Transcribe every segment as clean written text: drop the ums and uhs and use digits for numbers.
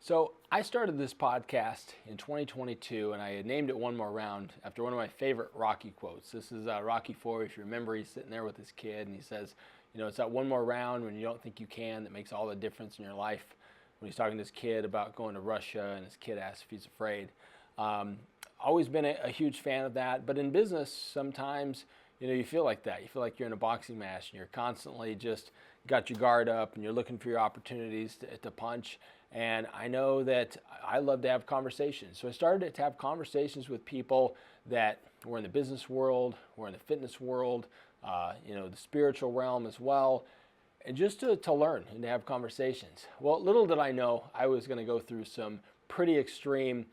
So I started this podcast in 2022, and I had named it One More Round after one of my favorite Rocky quotes. This is Rocky IV. If you remember, he's sitting there with his kid, and he says, it's that one more round when you don't think you can that makes all the difference in your life. When he's talking to his kid about going to Russia, and his kid asks if he's afraid. Always been a huge fan of that, but in business, sometimes you feel like that. You feel like you're in a boxing match, and you're constantly just got your guard up, and you're looking for your opportunities to punch. And I know that I love to have conversations. So I started to have conversations with people that were in the business world, were in the fitness world, the spiritual realm as well, and just to learn and to have conversations. Well, little did I know I was going to go through some pretty extreme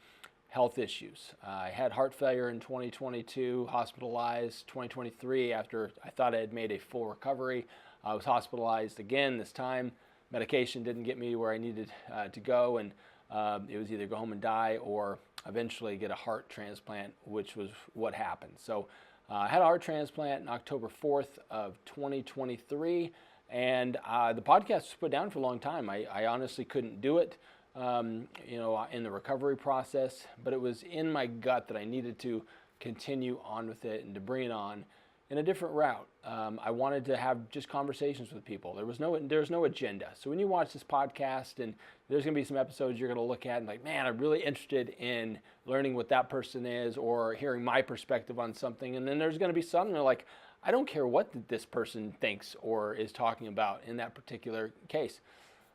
health issues. I had heart failure in 2022, hospitalized 2023 after I thought I had made a full recovery. I was hospitalized again this time. Medication didn't get me where I needed to go, and it was either go home and die or eventually get a heart transplant, which was what happened. So I had a heart transplant on October 4th of 2023, and the podcast was put down for a long time. I honestly couldn't do it, in the recovery process, but it was in my gut that I needed to continue on with it and to bring it on in a different route. I wanted to have just conversations with people. There's no agenda. So when you watch this podcast, and there's going to be some episodes you're going to look at and like, man, I'm really interested in learning what that person is or hearing my perspective on something. And then there's going to be some that are like, I don't care what this person thinks or is talking about in that particular case.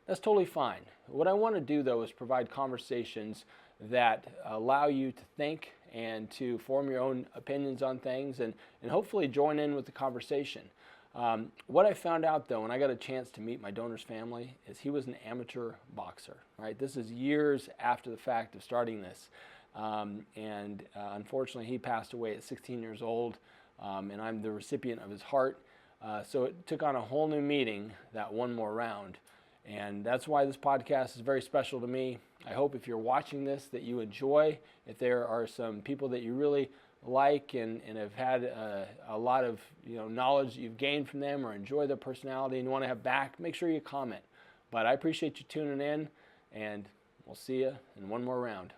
That's totally fine. What I want to do, though, is provide conversations that allow you to think and to form your own opinions on things and hopefully join in with the conversation. What I found out, though, when I got a chance to meet my donor's family, is he was an amateur boxer, right? This is years after the fact of starting this. Unfortunately, he passed away at 16 years old, and I'm the recipient of his heart. So it took on a whole new meaning, that one more round. And that's why this podcast is very special to me. I hope if you're watching this that you enjoy. If there are some people that you really like and have had a lot of knowledge that you've gained from them or enjoy their personality and you want to have back, make sure you comment. But I appreciate you tuning in, and we'll see you in one more round.